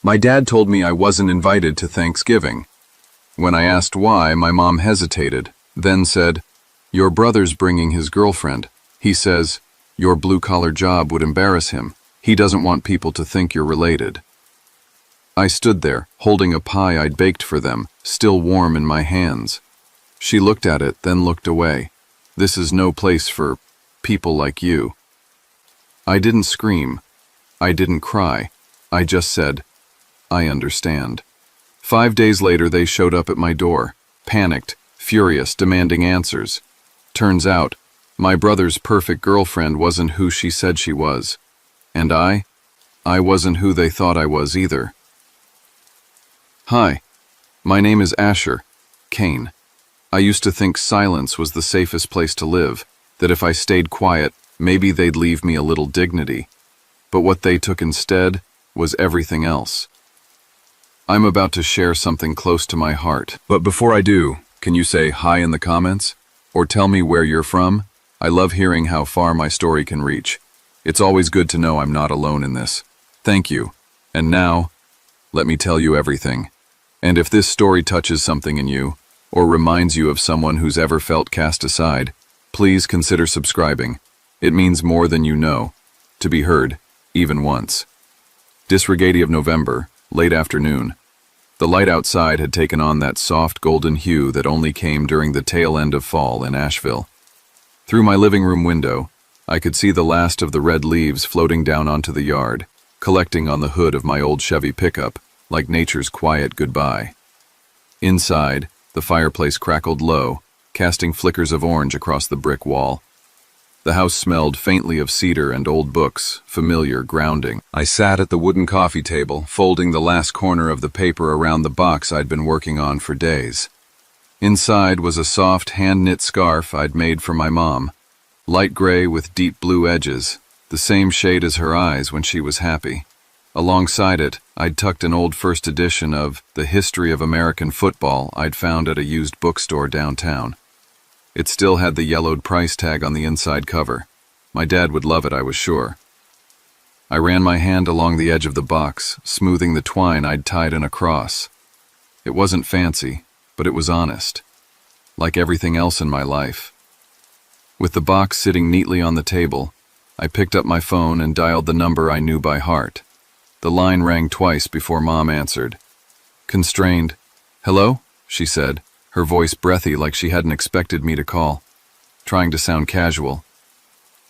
My dad told me I wasn't invited to Thanksgiving. When I asked why, my mom hesitated, then said, "Your brother's bringing his girlfriend. He says, your blue-collar job would embarrass him. He doesn't want people to think you're related." I stood there, holding a pie I'd baked for them, still warm in my hands. She looked at it, then looked away. "This is no place for people like you." I didn't scream. I didn't cry. I just said, "I understand." 5 days later, they showed up at my door, panicked, furious, demanding answers. Turns out, my brother's perfect girlfriend wasn't who she said she was. And I wasn't who they thought I was either. Hi, my name is Asher, Kane. I used to think silence was the safest place to live, that if I stayed quiet, maybe they'd leave me a little dignity. But what they took instead was everything else. I'm about to share something close to my heart. But before I do, can you say hi in the comments? Or tell me where you're from? I love hearing how far my story can reach. It's always good to know I'm not alone in this. Thank you. And now, let me tell you everything. And if this story touches something in you, or reminds you of someone who's ever felt cast aside, please consider subscribing. It means more than you know, to be heard, even once. Disregarding of November, late afternoon. The light outside had taken on that soft golden hue that only came during the tail end of fall in Asheville. Through my living room window, I could see the last of the red leaves floating down onto the yard, collecting on the hood of my old Chevy pickup, like nature's quiet goodbye. Inside, the fireplace crackled low, casting flickers of orange across the brick wall. The house smelled faintly of cedar and old books, familiar, grounding. I sat at the wooden coffee table, folding the last corner of the paper around the box I'd been working on for days. Inside was a soft hand-knit scarf I'd made for my mom, light gray with deep blue edges, the same shade as her eyes when she was happy. Alongside it, I'd tucked an old first edition of The History of American Football I'd found at a used bookstore downtown. It still had the yellowed price tag on the inside cover. My dad would love it, I was sure. I ran my hand along the edge of the box, smoothing the twine I'd tied in a cross. It wasn't fancy, but it was honest, like everything else in my life. With the box sitting neatly on the table, I picked up my phone and dialed the number I knew by heart. The line rang twice before Mom answered. Constrained, "Hello?" she said, her voice breathy like she hadn't expected me to call, trying to sound casual.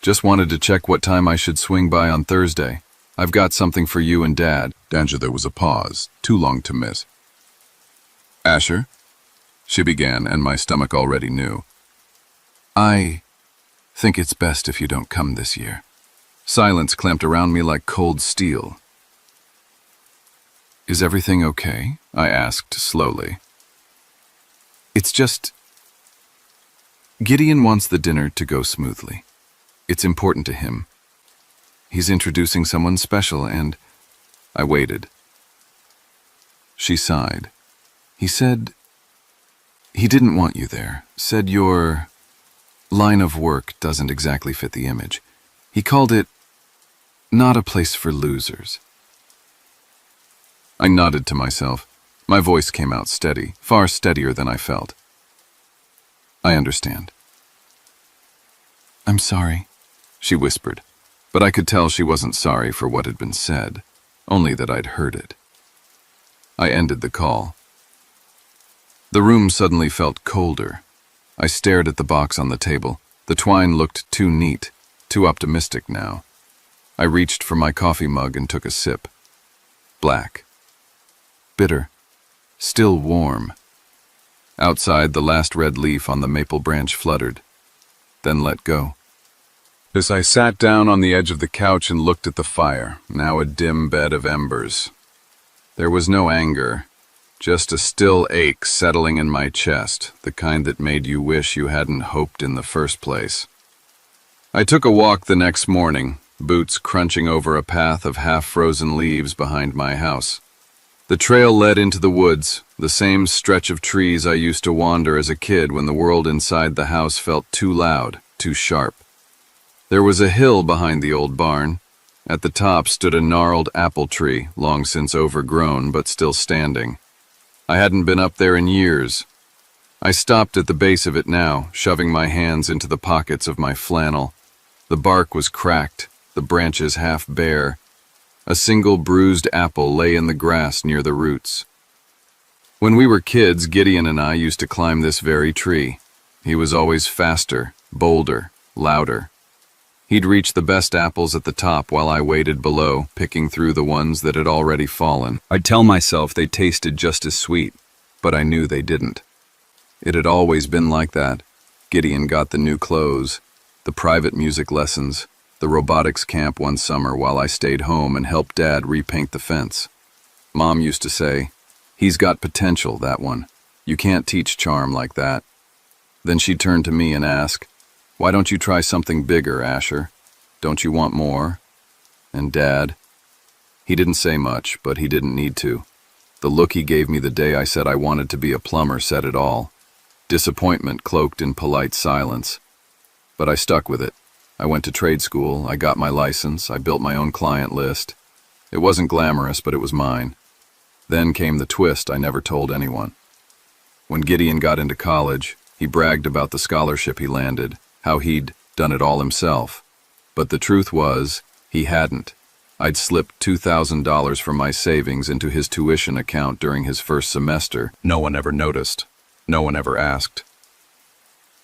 "Just wanted to check what time I should swing by on Thursday. I've got something for you and Dad." There was a pause, too long to miss. "Asher?" she began, and my stomach already knew. "I think it's best if you don't come this year." Silence clamped around me like cold steel. "Is everything okay?" I asked slowly. "It's just... Gideon wants the dinner to go smoothly. It's important to him. He's introducing someone special and..." I waited. She sighed. "He said he didn't want you there. Said your line of work doesn't exactly fit the image. He called it not a place for losers." I nodded to myself. My voice came out steady, far steadier than I felt. "I understand." "I'm sorry," she whispered, but I could tell she wasn't sorry for what had been said, only that I'd heard it. I ended the call. The room suddenly felt colder. I stared at the box on the table. The twine looked too neat, too optimistic now. I reached for my coffee mug and took a sip. Black. Bitter. Still warm. Outside, the last red leaf on the maple branch fluttered, then let go. As I sat down on the edge of the couch and looked at the fire, now a dim bed of embers. There was no anger, just a still ache settling in my chest, the kind that made you wish you hadn't hoped in the first place. I took a walk the next morning, boots crunching over a path of half-frozen leaves behind my house. The trail led into the woods, the same stretch of trees I used to wander as a kid when the world inside the house felt too loud, too sharp. There was a hill behind the old barn, At the top stood a gnarled apple tree, long since overgrown but still standing. I hadn't been up there in years. I stopped at the base of it now, shoving my hands into the pockets of my flannel. The bark was cracked, the branches half bare. A single bruised apple lay in the grass near the roots. When we were kids, Gideon and I used to climb this very tree. He was always faster, bolder, louder. He'd reach the best apples at the top while I waited below, picking through the ones that had already fallen. I'd tell myself they tasted just as sweet, but I knew they didn't. It had always been like that. Gideon got the new clothes, the private music lessons, the robotics camp one summer while I stayed home and helped Dad repaint the fence. Mom used to say, "He's got potential, that one. You can't teach charm like that." Then she'd turn to me and ask, "Why don't you try something bigger, Asher? Don't you want more?" And Dad? He didn't say much, but he didn't need to. The look he gave me the day I said I wanted to be a plumber said it all. Disappointment cloaked in polite silence. But I stuck with it. I went to trade school, I got my license, I built my own client list. It wasn't glamorous, but it was mine. Then came the twist I never told anyone. When Gideon got into college, he bragged about the scholarship he landed, how he'd done it all himself. But the truth was, he hadn't. I'd slipped $2,000 from my savings into his tuition account during his first semester. No one ever noticed. No one ever asked.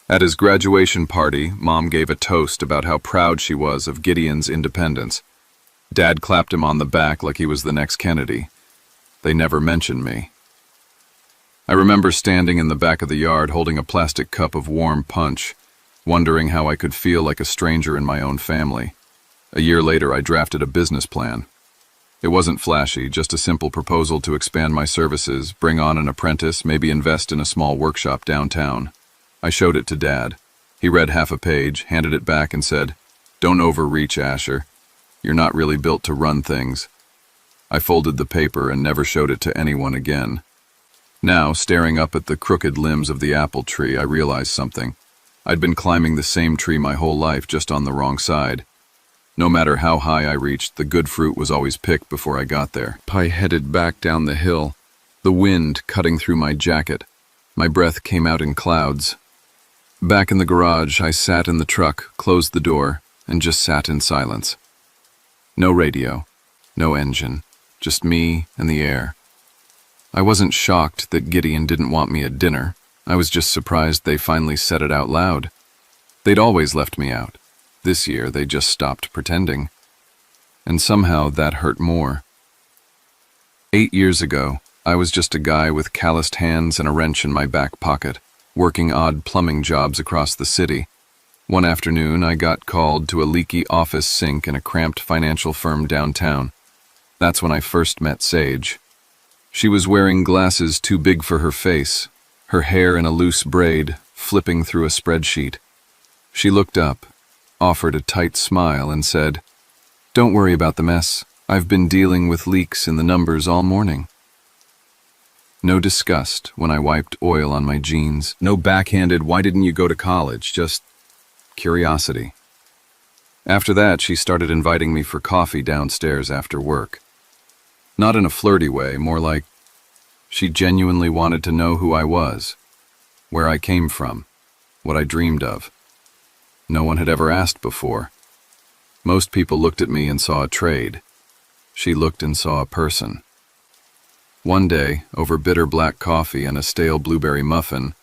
At his graduation party, Mom gave a toast about how proud she was of Gideon's independence. Dad clapped him on the back like he was the next Kennedy. They never mentioned me. I remember standing in the back of the yard holding a plastic cup of warm punch, wondering how I could feel like a stranger in my own family. A year later, I drafted a business plan. It wasn't flashy, just a simple proposal to expand my services, bring on an apprentice, maybe invest in a small workshop downtown. I showed it to Dad. He read half a page, handed it back and said, "Don't overreach, Asher. You're not really built to run things." I folded the paper and never showed it to anyone again. Now, staring up at the crooked limbs of the apple tree, I realized something. I'd been climbing the same tree my whole life, just on the wrong side. No matter how high I reached, the good fruit was always picked before I got there. I headed back down the hill, the wind cutting through my jacket. My breath came out in clouds. Back in the garage, I sat in the truck, closed the door, and just sat in silence. No radio, no engine, just me and the air. I wasn't shocked that Gideon didn't want me at dinner. I was just surprised they finally said it out loud. They'd always left me out. This year, they just stopped pretending. And somehow that hurt more. 8 years ago, I was just a guy with calloused hands and a wrench in my back pocket, working odd plumbing jobs across the city. One afternoon, I got called to a leaky office sink in a cramped financial firm downtown. That's when I first met Sage. She was wearing glasses too big for her face, her hair in a loose braid, flipping through a spreadsheet. She looked up, offered a tight smile, and said, "Don't worry about the mess. I've been dealing with leaks in the numbers all morning." No disgust when I wiped oil on my jeans. No backhanded, "Why didn't you go to college?" Just curiosity. After that, she started inviting me for coffee downstairs after work. Not in a flirty way, more like she genuinely wanted to know who I was, where I came from, what I dreamed of. No one had ever asked before. Most people looked at me and saw a trade. She looked and saw a person. One day, over bitter black coffee and a stale blueberry muffin,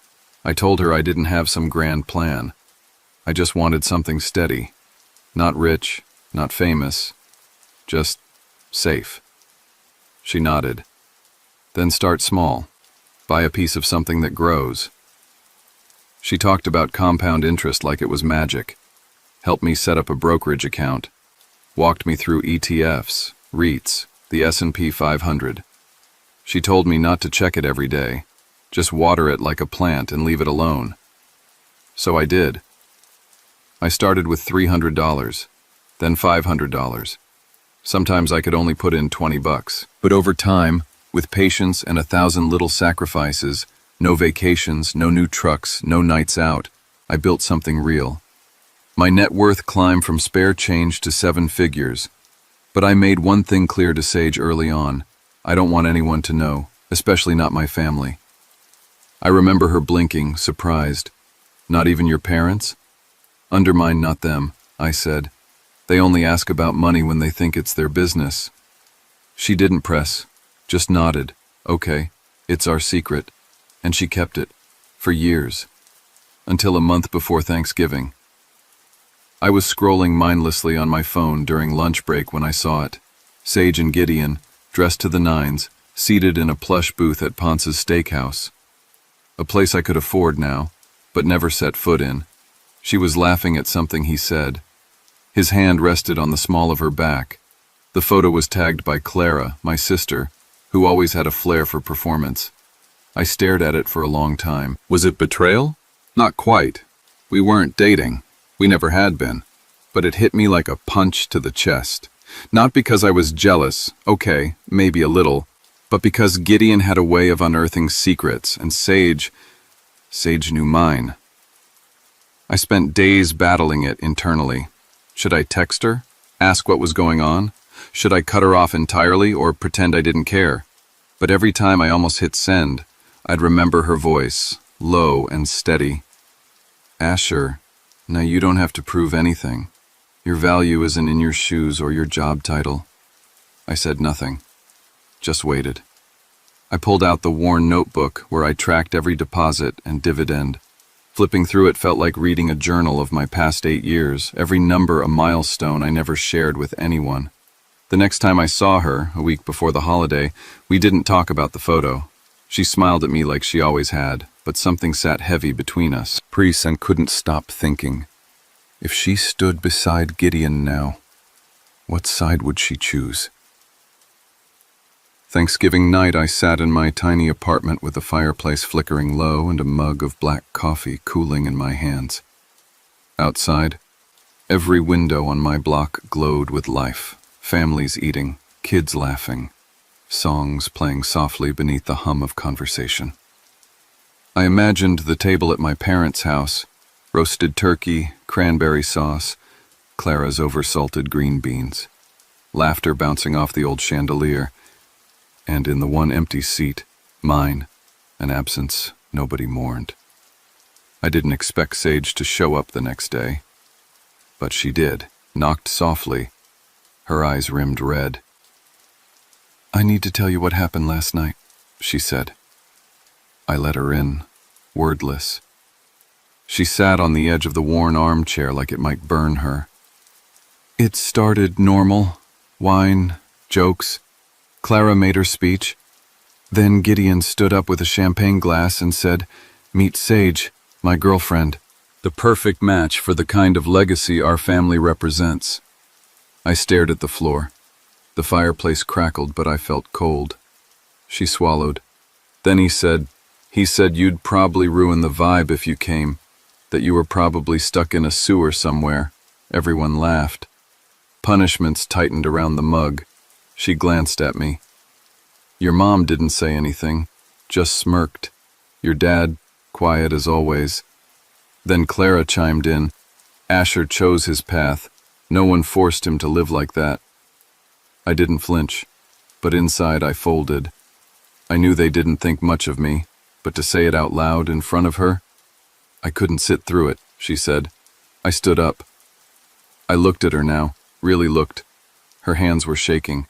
I told her I didn't have some grand plan. I just wanted something steady. Not rich, not famous, just safe. She nodded. Then start small. Buy a piece of something that grows. She talked about compound interest like it was magic. Helped me set up a brokerage account. Walked me through ETFs, REITs, the S&P 500. She told me not to check it every day. Just water it like a plant and leave it alone. So I did. I started with $300, then $500. Sometimes I could only put in $20. But over time, with patience and 1,000 little sacrifices, no vacations, no new trucks, no nights out, I built something real. My net worth climbed from spare change to 7 figures. But I made one thing clear to Sage early on. I don't want anyone to know, especially not my family. I remember her blinking, surprised. Not even your parents? Undermine, not them, I said. They only ask about money when they think it's their business. She didn't press, just nodded. Okay, it's our secret. And she kept it, for years. Until a month before Thanksgiving. I was scrolling mindlessly on my phone during lunch break when I saw it. Sage and Gideon, dressed to the nines, seated in a plush booth at Ponce's Steakhouse. A place I could afford now, but never set foot in. She was laughing at something he said. His hand rested on the small of her back. The photo was tagged by Clara, my sister, who always had a flair for performance. I stared at it for a long time. Was it betrayal? Not quite. We weren't dating. We never had been. But it hit me like a punch to the chest. Not because I was jealous, okay, maybe a little, but because Gideon had a way of unearthing secrets, and Sage knew mine. I spent days battling it internally. Should I text her? Ask what was going on? Should I cut her off entirely or pretend I didn't care? But every time I almost hit send, I'd remember her voice, low and steady. Asher, now you don't have to prove anything. Your value isn't in your shoes or your job title. I said nothing, just waited. I pulled out the worn notebook where I tracked every deposit and dividend. Flipping through it felt like reading a journal of my past 8 years, every number a milestone I never shared with anyone. The next time I saw her, a week before the holiday, we didn't talk about the photo. She smiled at me like she always had, but something sat heavy between us. And couldn't stop thinking. If she stood beside Gideon now, what side would she choose? Thanksgiving night, I sat in my tiny apartment with the fireplace flickering low and a mug of black coffee cooling in my hands. Outside, every window on my block glowed with life. Families eating, kids laughing, songs playing softly beneath the hum of conversation. I imagined the table at my parents' house, roasted turkey, cranberry sauce, Clara's oversalted green beans, laughter bouncing off the old chandelier, and in the one empty seat, mine, an absence nobody mourned. I didn't expect Sage to show up the next day, but she did, knocked softly, her eyes rimmed red. I need to tell you what happened last night, she said. I let her in, wordless. She sat on the edge of the worn armchair like it might burn her. It started normal, wine, jokes. Clara made her speech. Then Gideon stood up with a champagne glass and said, "Meet Sage, my girlfriend, the perfect match for the kind of legacy our family represents." I stared at the floor. The fireplace crackled, but I felt cold. She swallowed. Then he said you'd probably ruin the vibe if you came, that you were probably stuck in a sewer somewhere. Everyone laughed. Punishments tightened around the mug. She glanced at me. Your mom didn't say anything, just smirked. Your dad, quiet as always. Then Clara chimed in. Asher chose his path. No one forced him to live like that. I didn't flinch, but inside I folded. I knew they didn't think much of me, but to say it out loud in front of her, I couldn't sit through it, she said. I stood up. I looked at her now, really looked. Her hands were shaking.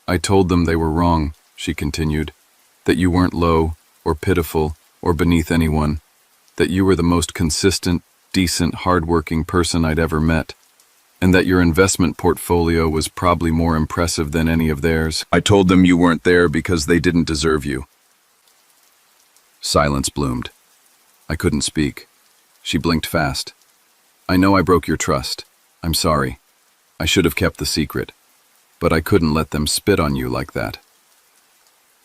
I told them they were wrong, she continued, that you weren't low or pitiful or beneath anyone, that you were the most consistent, decent, hard-working person I'd ever met, and that your investment portfolio was probably more impressive than any of theirs. I told them you weren't there because they didn't deserve you. Silence bloomed. I couldn't speak. She blinked fast. I know I broke your trust. I'm sorry. I should have kept the secret. But I couldn't let them spit on you like that.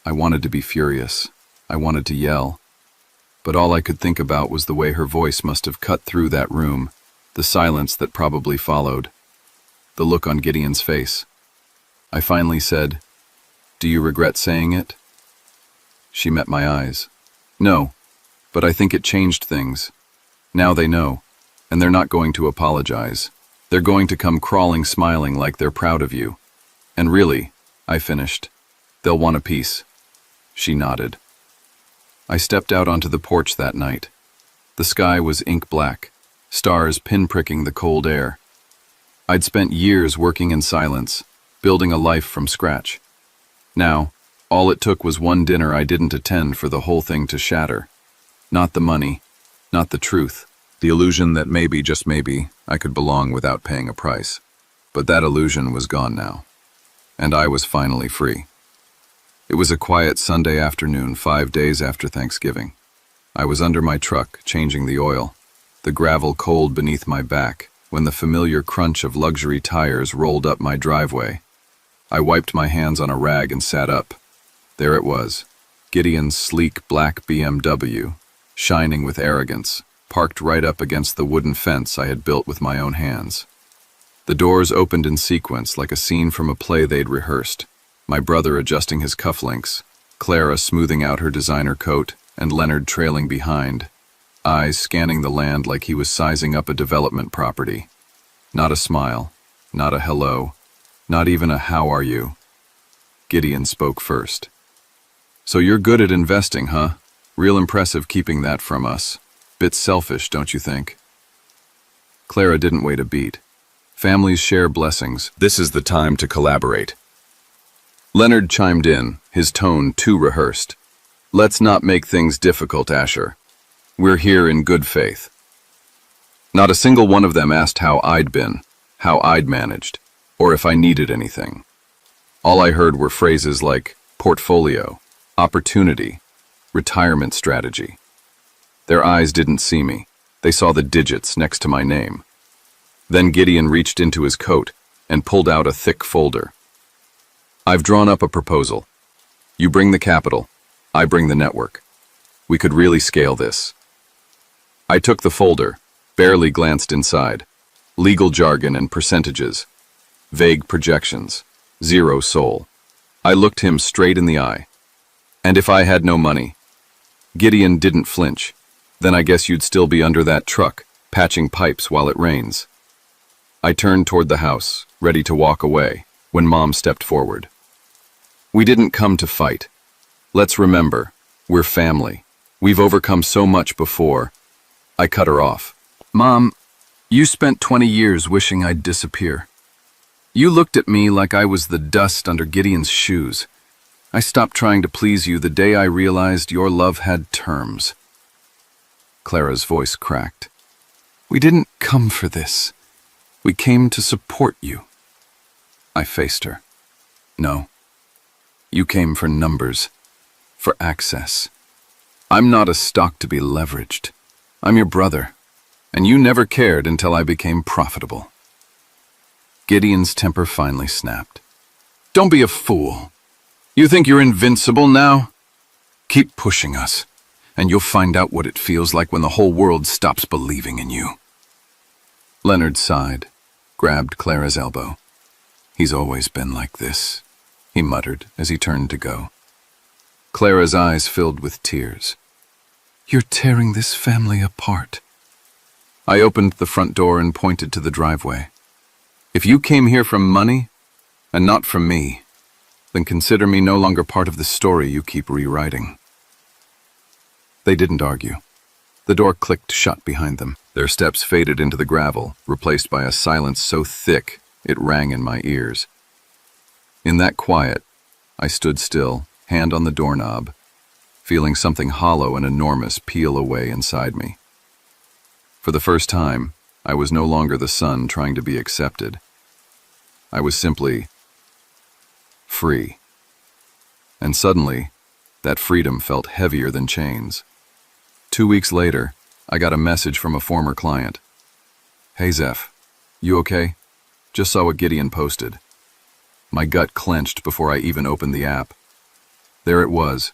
I wanted to be furious. I wanted to yell. But all I could think about was the way her voice must have cut through that room, the silence that probably followed, the look on Gideon's face. I finally said, "Do you regret saying it?" She met my eyes. No, but I think it changed things. Now they know, and they're not going to apologize. They're going to come crawling smiling like they're proud of you. And really, I finished, they'll want a piece. She nodded. I stepped out onto the porch that night. The sky was ink black, stars pinpricking the cold air. I'd spent years working in silence, building a life from scratch. Now, all it took was one dinner I didn't attend for the whole thing to shatter. Not the money, not the truth. The illusion that maybe, just maybe, I could belong without paying a price. But that illusion was gone now. And I was finally free. It was a quiet Sunday afternoon, 5 days after Thanksgiving. I was under my truck, changing the oil, the gravel cold beneath my back, when the familiar crunch of luxury tires rolled up my driveway. I wiped my hands on a rag and sat up. There it was, Gideon's sleek black BMW, shining with arrogance, parked right up against the wooden fence I had built with my own hands. The doors opened in sequence like a scene from a play they'd rehearsed, my brother adjusting his cufflinks, Clara smoothing out her designer coat, and Leonard trailing behind, eyes scanning the land like he was sizing up a development property. Not a smile, not a hello, not even a how are you. Gideon spoke first. So you're good at investing, huh? Real impressive keeping that from us. Bit selfish, don't you think? Clara didn't wait a beat. Families share blessings. This is the time to collaborate. Leonard chimed in, his tone too rehearsed. Let's not make things difficult, Asher. We're here in good faith. Not a single one of them asked how I'd been, how I'd managed, or if I needed anything. All I heard were phrases like portfolio, opportunity, retirement strategy. Their eyes didn't see me. They saw the digits next to my name. Then Gideon reached into his coat and pulled out a thick folder. I've drawn up a proposal. You bring the capital, I bring the network. We could really scale this. I took the folder, barely glanced inside. Legal jargon and percentages. Vague projections. Zero soul. I looked him straight in the eye. And if I had no money? Gideon didn't flinch. Then I guess you'd still be under that truck, patching pipes while it rains. I turned toward the house, ready to walk away, when Mom stepped forward. We didn't come to fight. Let's remember, we're family. We've overcome so much before. I cut her off. Mom, you spent 20 years wishing I'd disappear. You looked at me like I was the dust under Gideon's shoes. I stopped trying to please you the day I realized your love had terms. Clara's voice cracked. We didn't come for this. We came to support you. I faced her. No. You came for numbers, for access. I'm not a stock to be leveraged. I'm your brother, and you never cared until I became profitable. Gideon's temper finally snapped. Don't be a fool. You think you're invincible now? Keep pushing us, and you'll find out what it feels like when the whole world stops believing in you. Leonard sighed, grabbed Clara's elbow. He's always been like this, he muttered as he turned to go. Clara's eyes filled with tears. You're tearing this family apart. I opened the front door and pointed to the driveway. If you came here from money, and not from me, then consider me no longer part of the story you keep rewriting. They didn't argue. The door clicked shut behind them. Their steps faded into the gravel, replaced by a silence so thick it rang in my ears. In that quiet, I stood still, hand on the doorknob, feeling something hollow and enormous peel away inside me. For the first time, I was no longer the son trying to be accepted. I was simply free. And suddenly, that freedom felt heavier than chains. 2 weeks later, I got a message from a former client. Hey Zeph, you okay? Just saw what Gideon posted. My gut clenched before I even opened the app. There it was,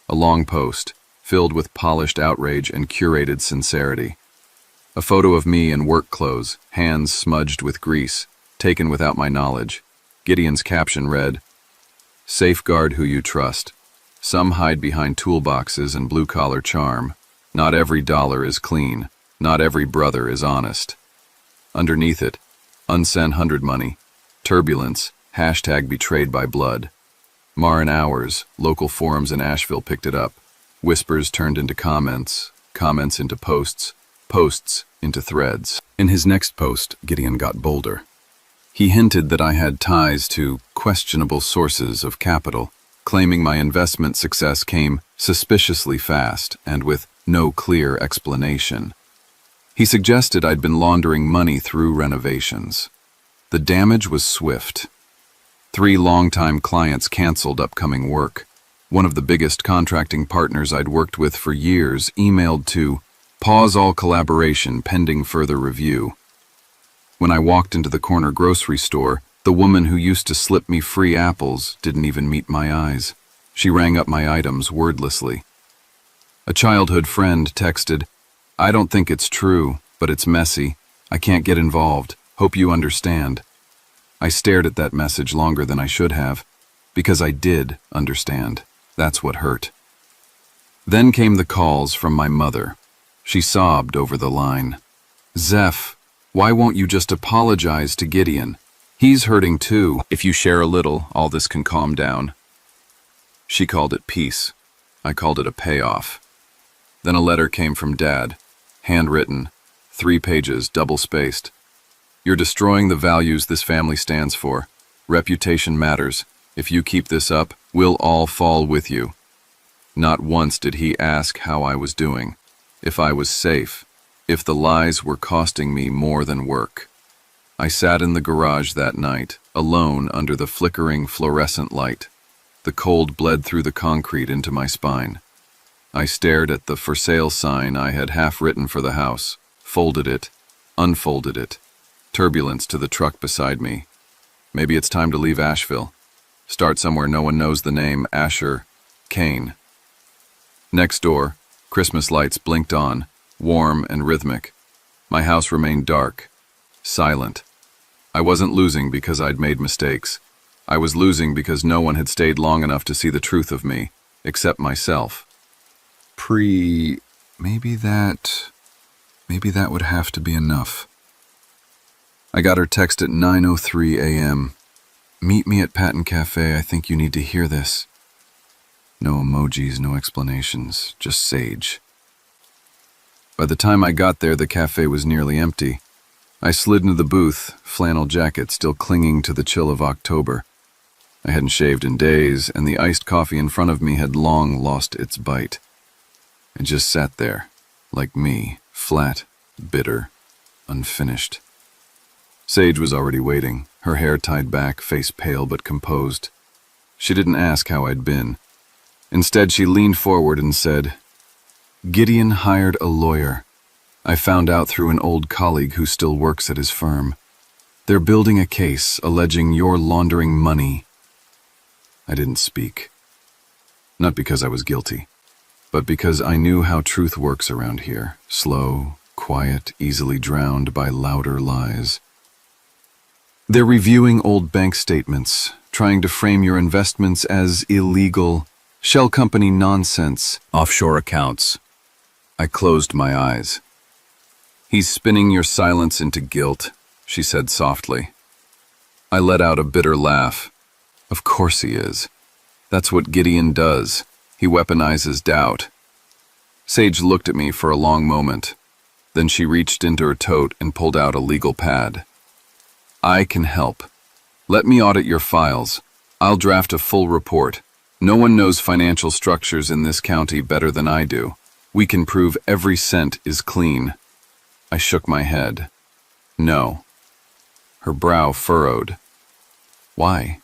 a long post, filled with polished outrage and curated sincerity. A photo of me in work clothes, hands smudged with grease, taken without my knowledge. Gideon's caption read, Safeguard who you trust. Some hide behind toolboxes and blue-collar charm. Not every dollar is clean. Not every brother is honest. Underneath it, Unsent 100 money. Turbulence. Hashtag betrayed by blood. Marin hours. Local forums in Asheville picked it up. Whispers turned into comments. Comments into posts. Posts into threads. In his next post, Gideon got bolder. He hinted that I had ties to questionable sources of capital, claiming my investment success came suspiciously fast and with no clear explanation. He suggested I'd been laundering money through renovations. The damage was swift. 3 longtime clients canceled upcoming work. One of the biggest contracting partners I'd worked with for years emailed to pause all collaboration pending further review. When I walked into the corner grocery store, the woman who used to slip me free apples didn't even meet my eyes. She rang up my items wordlessly. A childhood friend texted, "I don't think it's true, but it's messy. I can't get involved. Hope you understand." I stared at that message longer than I should have, because I did understand. That's what hurt. Then came the calls from my mother. She sobbed over the line. "Zeph, why won't you just apologize to Gideon? He's hurting too. If you share a little, all this can calm down." She called it peace. I called it a payoff. Then a letter came from Dad, handwritten, 3 pages, double-spaced. "You're destroying the values this family stands for. Reputation matters. If you keep this up, we'll all fall with you." Not once did he ask how I was doing, if I was safe, if the lies were costing me more than work. I sat in the garage that night, alone under the flickering fluorescent light. The cold bled through the concrete into my spine. I stared at the for sale sign I had half written for the house, folded it, unfolded it. Turbulence to the truck beside me. Maybe it's time to leave Asheville. Start somewhere no one knows the name. Asher, Kane. Next door, Christmas lights blinked on, warm and rhythmic. My house remained dark, silent. I wasn't losing because I'd made mistakes. I was losing because no one had stayed long enough to see the truth of me, except myself. Maybe that would have to be enough. I got her text at 9:03 a.m. "Meet me at Patton Cafe, I think you need to hear this." No emojis, no explanations, just sage. By the time I got there, the cafe was nearly empty. I slid into the booth, flannel jacket still clinging to the chill of October. I hadn't shaved in days, and the iced coffee in front of me had long lost its bite. I just sat there, like me, flat, bitter, unfinished. Sage was already waiting, her hair tied back, face pale but composed. She didn't ask how I'd been. Instead, she leaned forward and said, "Gideon hired a lawyer. I found out through an old colleague who still works at his firm. They're building a case alleging you're laundering money." I didn't speak. Not because I was guilty, but because I knew how truth works around here. Slow, quiet, easily drowned by louder lies. "They're reviewing old bank statements, trying to frame your investments as illegal, shell company nonsense, offshore accounts." I closed my eyes. "He's spinning your silence into guilt," she said softly. I let out a bitter laugh. Of course he is. That's what Gideon does. He weaponizes doubt. Sage looked at me for a long moment. Then she reached into her tote and pulled out a legal pad. "I can help. Let me audit your files. I'll draft a full report. No one knows financial structures in this county better than I do. We can prove every cent is clean." I shook my head. "No." Her brow furrowed. "Why?"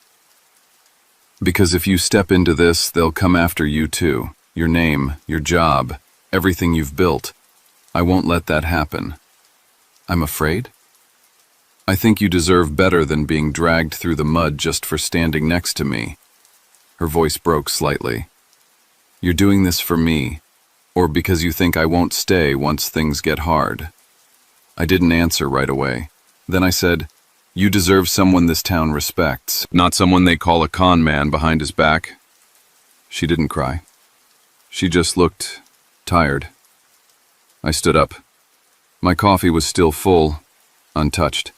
"Because if you step into this, they'll come after you too. Your name, your job, everything you've built. I won't let that happen." "I'm afraid?" "I think you deserve better than being dragged through the mud just for standing next to me." Her voice broke slightly. "You're doing this for me, or because you think I won't stay once things get hard." I didn't answer right away. Then I said, "You deserve someone this town respects, not someone they call a con man behind his back." She didn't cry. She just looked tired. I stood up. My coffee was still full, untouched.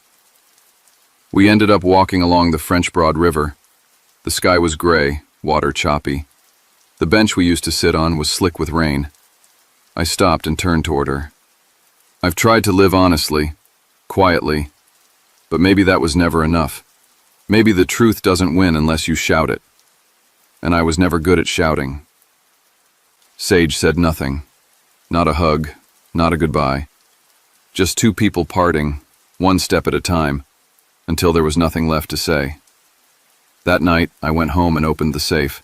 We ended up walking along the French Broad River. The sky was gray, water choppy. The bench we used to sit on was slick with rain. I stopped and turned toward her. I've tried to live honestly, quietly, but maybe that was never enough. Maybe the truth doesn't win unless you shout it. And I was never good at shouting. Sage said nothing. Not a hug, not a goodbye. Just two people parting, one step at a time, until there was nothing left to say. That night, I went home and opened the safe.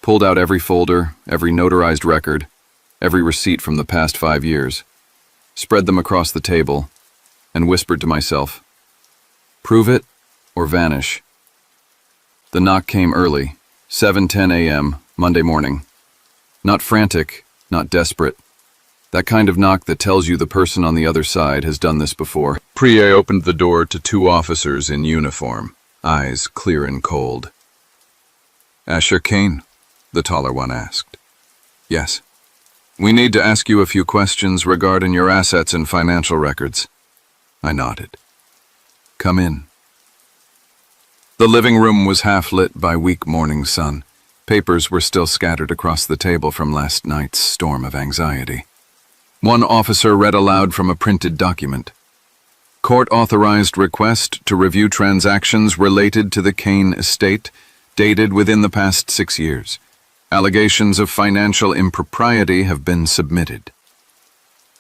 Pulled out every folder, every notarized record, every receipt from the past 5 years. Spread them across the table, and whispered to myself, prove it or vanish. The knock came early, 7:10 a.m., Monday morning. Not frantic, not desperate. That kind of knock that tells you the person on the other side has done this before. Priye opened the door to two officers in uniform, eyes clear and cold. Asher Kane, the taller one asked. Yes. We need to ask you a few questions regarding your assets and financial records. I nodded. Come in. The living room was half lit by weak morning sun. Papers were still scattered across the table from last night's storm of anxiety. One officer read aloud from a printed document. Court-authorized request to review transactions related to the Kane estate, dated within the past 6 years. Allegations of financial impropriety have been submitted.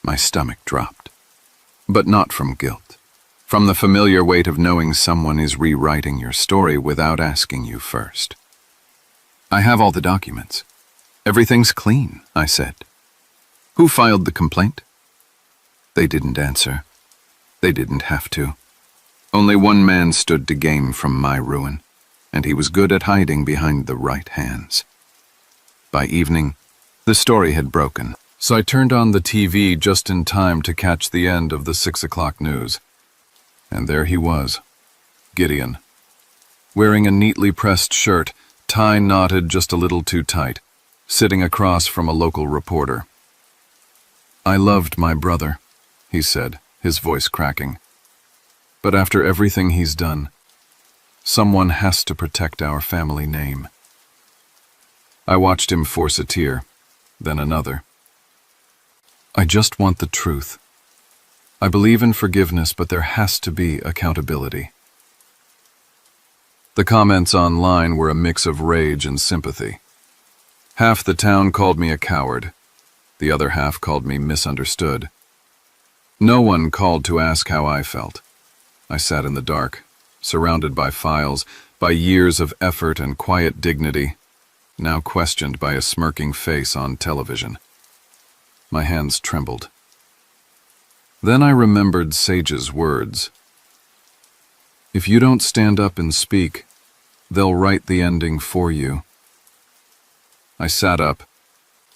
My stomach dropped. But not from guilt. From the familiar weight of knowing someone is rewriting your story without asking you first. I have all the documents. Everything's clean, I said. Who filed the complaint? They didn't answer. They didn't have to. Only one man stood to gain from my ruin, and he was good at hiding behind the right hands. By evening, the story had broken, so I turned on the TV just in time to catch the end of the 6 o'clock news. And there he was, Gideon, wearing a neatly pressed shirt, tie knotted just a little too tight, sitting across from a local reporter. I loved my brother, he said, his voice cracking. But after everything he's done, someone has to protect our family name. I watched him force a tear, then another. I just want the truth. I believe in forgiveness, but there has to be accountability. The comments online were a mix of rage and sympathy. Half the town called me a coward. The other half called me misunderstood. No one called to ask how I felt. I sat in the dark, surrounded by files, by years of effort and quiet dignity, now questioned by a smirking face on television. My hands trembled. Then I remembered Sage's words. If you don't stand up and speak, they'll write the ending for you. I sat up,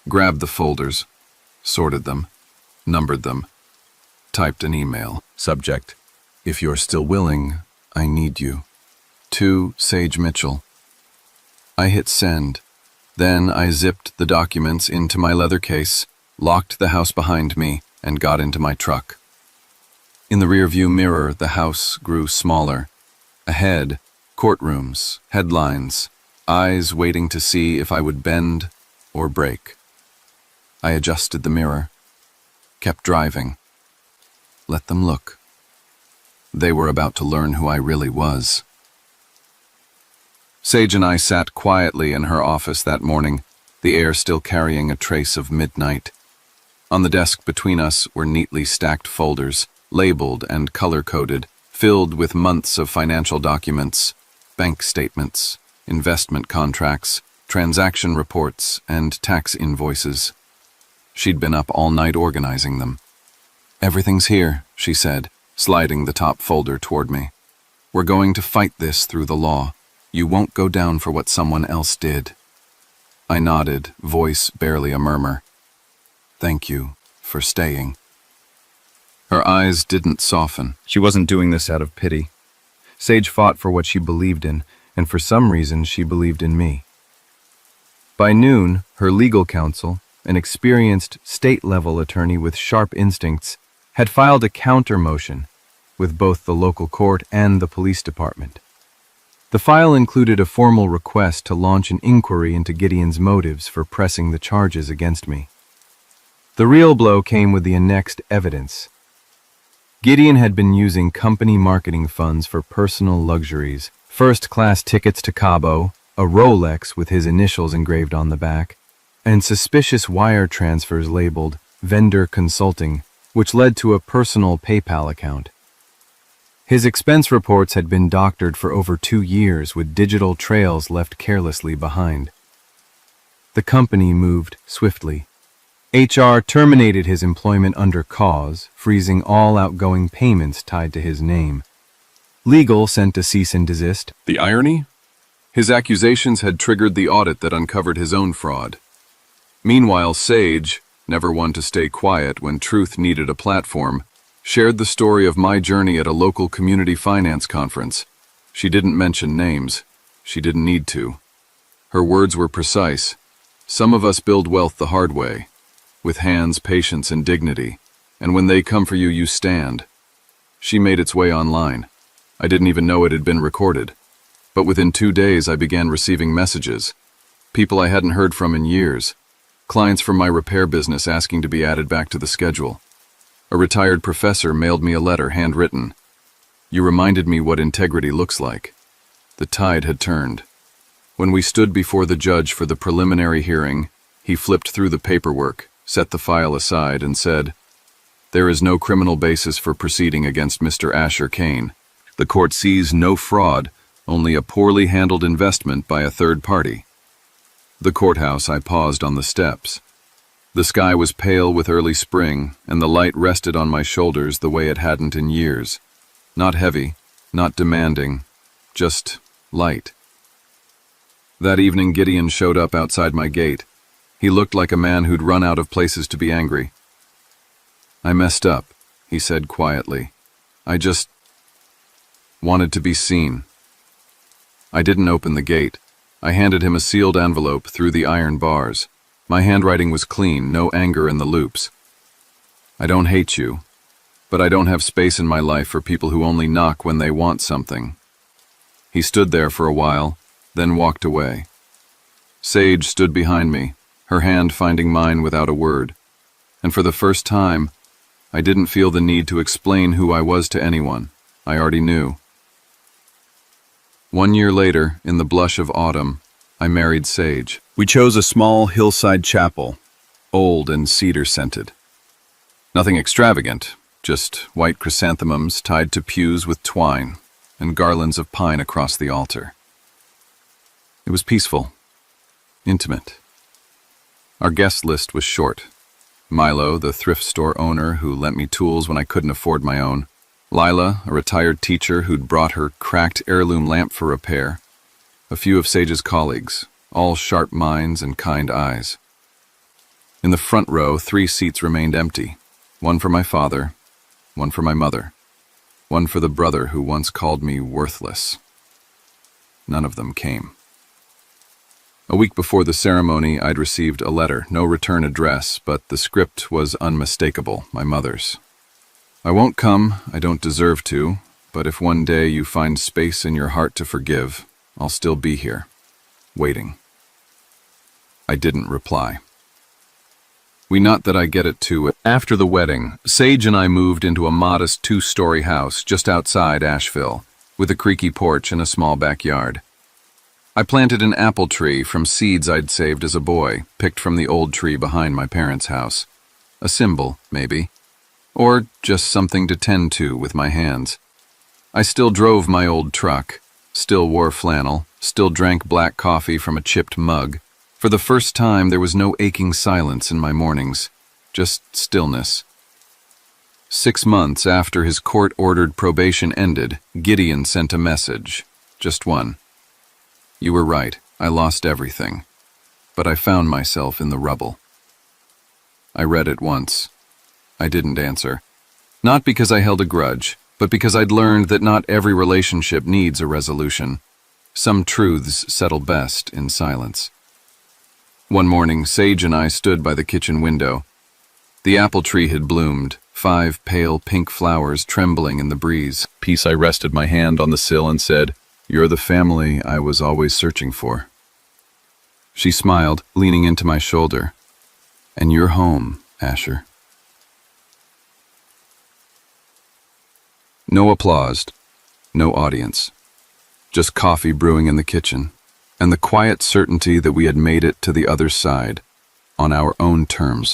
grabbed the folders, sorted them, numbered them, typed an email. Subject, if you're still willing, I need you. To Sage Mitchell. I hit send. Then I zipped the documents into my leather case, locked the house behind me, and got into my truck. In the rearview mirror, the house grew smaller. Ahead, courtrooms, headlines, eyes waiting to see if I would bend or break. I adjusted the mirror, kept driving. Let them look. They were about to learn who I really was. Sage and I sat quietly in her office that morning, the air still carrying a trace of midnight. On the desk between us were neatly stacked folders, labeled and color-coded, filled with months of financial documents, bank statements, investment contracts, transaction reports, and tax invoices. She'd been up all night organizing them. Everything's here, she said, sliding the top folder toward me. We're going to fight this through the law. You won't go down for what someone else did. I nodded, voice barely a murmur. Thank you for staying. Her eyes didn't soften. She wasn't doing this out of pity. Sage fought for what she believed in, and for some reason she believed in me. By noon, her legal counsel, an experienced state-level attorney with sharp instincts, had filed a counter motion, with both the local court and the police department. The file included a formal request to launch an inquiry into Gideon's motives for pressing the charges against me. The real blow came with the annexed evidence. Gideon had been using company marketing funds for personal luxuries, first-class tickets to Cabo, a Rolex with his initials engraved on the back, and suspicious wire transfers labeled vendor consulting, which led to a personal PayPal account. His expense reports had been doctored for over 2 years with digital trails left carelessly behind. The company moved swiftly. HR terminated his employment under cause, freezing all outgoing payments tied to his name. Legal sent a cease and desist. The irony? His accusations had triggered the audit that uncovered his own fraud. Meanwhile, Sage, never one to stay quiet when truth needed a platform, shared the story of my journey at a local community finance conference. She didn't mention names. She didn't need to. Her words were precise. Some of us build wealth the hard way, with hands, patience, and dignity, and when they come for you, you stand. She made its way online. I didn't even know it had been recorded. But within 2 days, I began receiving messages. People I hadn't heard from in years. Clients from my repair business asking to be added back to the schedule. A retired professor mailed me a letter, handwritten. You reminded me what integrity looks like. The tide had turned. When we stood before the judge for the preliminary hearing, he flipped through the paperwork, set the file aside, and said, "There is no criminal basis for proceeding against Mr. Asher Kane. The court sees no fraud, only a poorly handled investment by a third party." The courthouse, I paused on the steps. The sky was pale with early spring, and the light rested on my shoulders the way it hadn't in years. Not heavy, not demanding, just light. That evening, Gideon showed up outside my gate. He looked like a man who'd run out of places to be angry. "I messed up," he said quietly. "I just wanted to be seen." I didn't open the gate. I handed him a sealed envelope through the iron bars. My handwriting was clean, no anger in the loops. "I don't hate you, but I don't have space in my life for people who only knock when they want something." He stood there for a while, then walked away. Sage stood behind me, her hand finding mine without a word. And for the first time, I didn't feel the need to explain who I was to anyone. I already knew. 1 year later, in the blush of autumn, I married Sage. We chose a small hillside chapel, old and cedar-scented. Nothing extravagant, just white chrysanthemums tied to pews with twine, and garlands of pine across the altar. It was peaceful, intimate. Our guest list was short. Milo, the thrift store owner who lent me tools when I couldn't afford my own. Lila, a retired teacher who'd brought her cracked heirloom lamp for repair. A few of Sage's colleagues, all sharp minds and kind eyes. In the front row, 3 seats remained empty. One for my father, one for my mother, one for the brother who once called me worthless. None of them came. A week before the ceremony, I'd received a letter, no return address, but the script was unmistakable, my mother's. "I won't come, I don't deserve to, but if one day you find space in your heart to forgive, I'll still be here, waiting." I didn't reply. Not that I get it too. After the wedding, Sage and I moved into a modest 2-story house just outside Asheville, with a creaky porch and a small backyard. I planted an apple tree from seeds I'd saved as a boy, picked from the old tree behind my parents' house. A symbol, maybe. Or just something to tend to with my hands. I still drove my old truck, still wore flannel, still drank black coffee from a chipped mug. For the first time, there was no aching silence in my mornings, just stillness. 6 months after his court-ordered probation ended, Gideon sent a message, just one. "You were right, I lost everything, but I found myself in the rubble." I read it once. I didn't answer. Not because I held a grudge, but because I'd learned that not every relationship needs a resolution. Some truths settle best in silence. One morning, Sage and I stood by the kitchen window. The apple tree had bloomed, 5 pale pink flowers trembling in the breeze. Peace, I rested my hand on the sill and said, "You're the family I was always searching for." She smiled, leaning into my shoulder. "And you're home, Asher." No applause, no audience. Just coffee brewing in the kitchen, and the quiet certainty that we had made it to the other side, on our own terms.